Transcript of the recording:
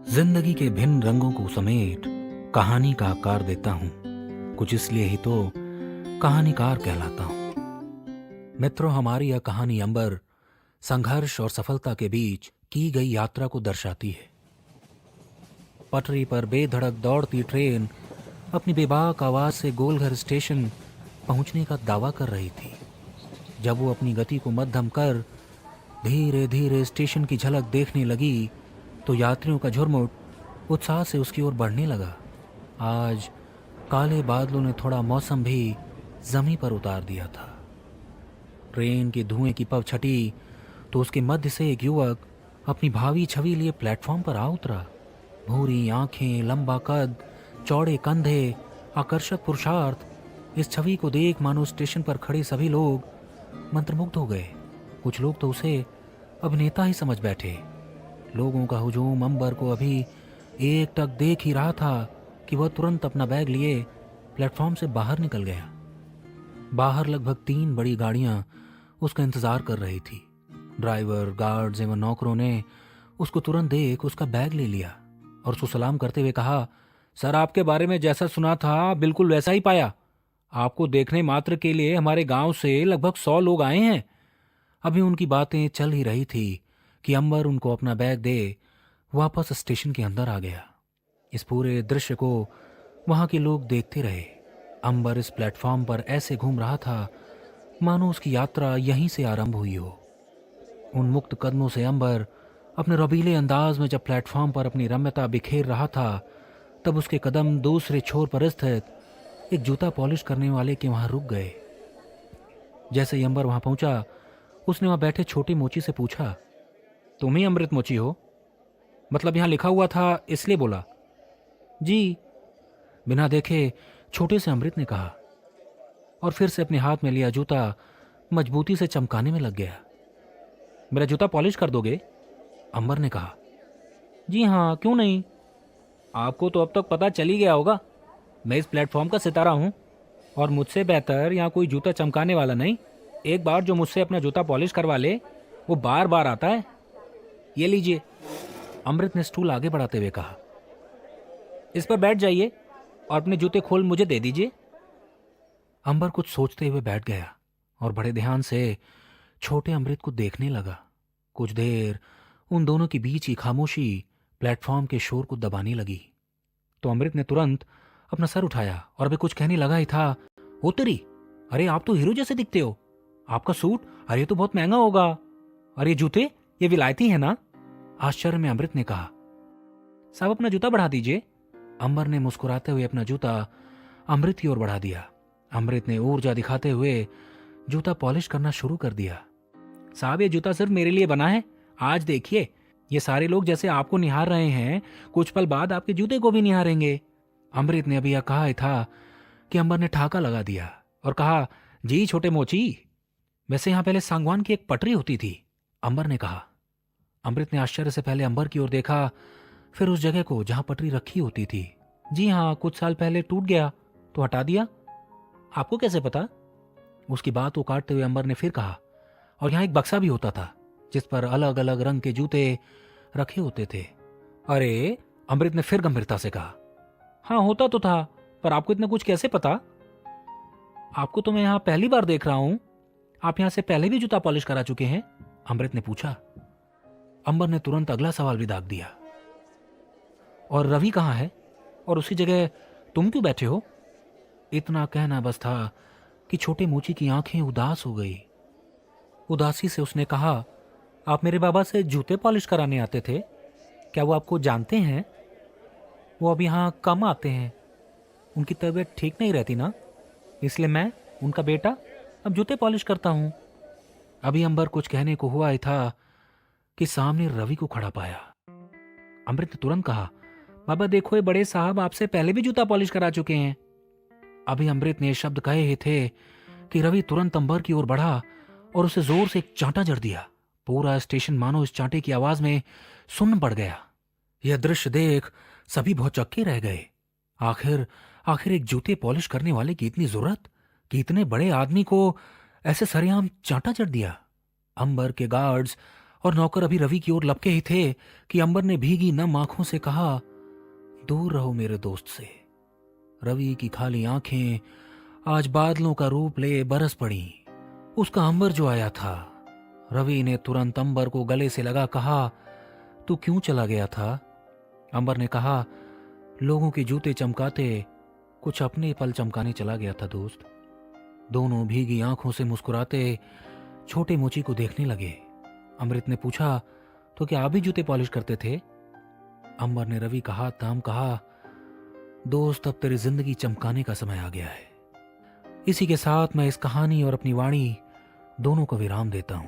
जिंदगी के भिन्न रंगों को समेट कहानी का आकार देता हूँ। कुछ इसलिए ही तो कहानीकार कहलाता हूँ। मित्रों, हमारी यह कहानी अंबर संघर्ष और सफलता के बीच की गई यात्रा को दर्शाती है। पटरी पर बेधड़क दौड़ती ट्रेन अपनी बेबाक आवाज से गोलघर स्टेशन पहुंचने का दावा कर रही थी। जब वो अपनी गति को मध्यम कर धीरे धीरे स्टेशन की झलक देखने लगी तो यात्रियों का झुरमुट उत्साह से उसकी ओर बढ़ने लगा। आज काले बादलों ने थोड़ा मौसम भी जमी पर उतार दिया था। ट्रेन के धुएं की पव छटी तो उसके मध्य से एक युवक अपनी भावी छवि लिए प्लेटफॉर्म पर आ उतरा। भूरी आंखें, लंबा कद, चौड़े कंधे, आकर्षक पुरुषार्थ। इस छवि को देख मानो स्टेशन पर खड़े सभी लोग मंत्रमुग्ध हो गए। कुछ लोग तो उसे अभिनेता ही समझ बैठे। लोगों का हुजूम अंबर को अभी एक टक देख ही रहा था कि वह तुरंत अपना बैग लिए प्लेटफॉर्म से बाहर निकल गया। बाहर लगभग 3 बड़ी गाड़ियां उसका इंतजार कर रही थी। ड्राइवर, गार्ड्स एवं नौकरों ने उसको तुरंत देख उसका बैग ले लिया और उसको सलाम करते हुए कहा, सर, आपके बारे में जैसा सुना था बिल्कुल वैसा ही पाया। आपको देखने मात्र के लिए हमारे गांव से लगभग 100 लोग आए हैं। अभी उनकी बातें चल ही रही थी कि अंबर उनको अपना बैग दे वापस स्टेशन के अंदर आ गया। इस पूरे दृश्य को वहां के लोग देखते रहे। अंबर इस प्लेटफॉर्म पर ऐसे घूम रहा था मानो उसकी यात्रा यहीं से आरंभ हुई हो। उन मुक्त कदमों से अंबर अपने रबीले अंदाज में जब प्लेटफॉर्म पर अपनी रम्यता बिखेर रहा था तब उसके कदम दूसरे छोर पर स्थित एक जूता पॉलिश करने वाले के वहां रुक गए। जैसे ही अंबर वहां पहुंचा उसने वहां बैठे छोटी मोची से पूछा, तुम ही अमृत मोची हो? मतलब यहां लिखा हुआ था इसलिए बोला। जी, बिना देखे छोटे से अमृत ने कहा और फिर से अपने हाथ में लिया जूता मजबूती से चमकाने में लग गया। मेरा जूता पॉलिश कर दोगे? अंबर ने कहा। जी हाँ, क्यों नहीं। आपको तो अब तक पता चल ही गया होगा, मैं इस प्लेटफॉर्म का सितारा हूं और मुझसे बेहतर यहाँ कोई जूता चमकाने वाला नहीं। एक बार जो मुझसे अपना जूता पॉलिश करवा ले वो बार बार आता है। ये लीजिए, अमृत ने स्टूल आगे बढ़ाते हुए कहा। इस पर बैठ जाइए और अपने जूते खोल मुझे दे दीजिए। अंबर कुछ सोचते हुए बैठ गया और बड़े ध्यान से छोटे अमृत को देखने लगा। कुछ देर उन दोनों के बीच की खामोशी प्लेटफॉर्म के शोर को दबाने लगी। तो अमृत ने तुरंत अपना सर उठाया और अभी कुछ कहने लगा ही था, ओ तेरी, अरे आप तो हीरो जैसे दिखते हो। आपका सूट, अरे ये तो बहुत महंगा होगा। और ये जूते, ये विलायती है ना? आश्चर्य में अमृत ने कहा। साहब अपना जूता बढ़ा दीजिए। अंबर ने मुस्कुराते हुए अपना जूता अमृत की ओर बढ़ा दिया। अमृत ने ऊर्जा दिखाते हुए जूता पॉलिश करना शुरू कर दिया। साहब, ये जूता सिर्फ मेरे लिए बना है। आज देखिए, ये सारे लोग जैसे आपको निहार रहे हैं, कुछ पल बाद आपके जूते को भी निहारेंगे। अमृत ने अभी यह कहा ही था कि अंबर ने ठाका लगा दिया और कहा, जी छोटे मोची, वैसे यहां पहले सांगवान की एक पटरी होती थी। अंबर ने कहा। अमृत ने आश्चर्य से पहले अंबर की ओर देखा, फिर उस जगह को जहां पटरी रखी होती थी। जी हाँ, कुछ साल पहले टूट गया तो हटा दिया। आपको कैसे पता? उसकी बात को काटते हुए अंबर ने फिर कहा, और यहाँ एक बक्सा भी होता था जिस पर अलग अलग रंग के जूते रखे होते थे। अरे, अमृत ने फिर गंभीरता से कहा। हाँ, होता तो था, पर आपको इतना कुछ कैसे पता? आपको तो मैं यहाँ पहली बार देख रहा हूं। आप यहाँ से पहले भी जूता पॉलिश करा चुके हैं? अमृत ने पूछा। अंबर ने तुरंत अगला सवाल भी दाग दिया, और रवि कहाँ है? और उसी जगह तुम क्यों बैठे हो? इतना कहना बस था कि छोटे मोची की आंखें उदास हो गई। उदासी से उसने कहा, आप मेरे बाबा से जूते पॉलिश कराने आते थे? क्या वो आपको जानते हैं? वो अब यहाँ कम आते हैं, उनकी तबीयत ठीक नहीं रहती ना, इसलिए मैं, उनका बेटा, अब जूते पॉलिश करता हूँ। अभी अंबर कुछ कहने को हुआ ही था कि सामने रवि को खड़ा पाया। अमृत ने तुरंत कहा, बाबा देखो, ये बड़े साहब आपसे पहले भी जूता पॉलिश करा चुके हैं। अभी अमृत ने शब्द कहे ही थे कि रवि तुरंत अंबर की ओर बढ़ा और उसे जोर से एक चांटा जड़ दिया। पूरा स्टेशन मानो इस चांटे की आवाज में सुन्न पड़ गया। यह दृश्य देख सभी भौचक्के रह गए। आखिर आखिर एक जूते पॉलिश करने वाले की इतनी जरूरत कि इतने बड़े आदमी को ऐसे सरेआम चांटा जड़ दिया। अंबर के गार्ड्स और नौकर अभी रवि की ओर लपके ही थे कि अंबर ने भीगी नम आंखों से कहा, दूर रहो मेरे दोस्त से। रवि की खाली आंखें आज बादलों का रूप ले बरस पड़ी। उसका अंबर जो आया था। रवि ने तुरंत अंबर को गले से लगा कहा, तू क्यों चला गया था? अंबर ने कहा, लोगों के जूते चमकाते कुछ अपने पल चमकाने चला गया था दोस्त। दोनों भीगी आंखों से मुस्कुराते छोटे मोची को देखने लगे। अमृत ने पूछा, तो क्या आप भी जूते पॉलिश करते थे? अंबर ने रवि का हाथ थाम कहा, दोस्त अब तेरी जिंदगी चमकाने का समय आ गया है। इसी के साथ मैं इस कहानी और अपनी वाणी दोनों को विराम देता हूं।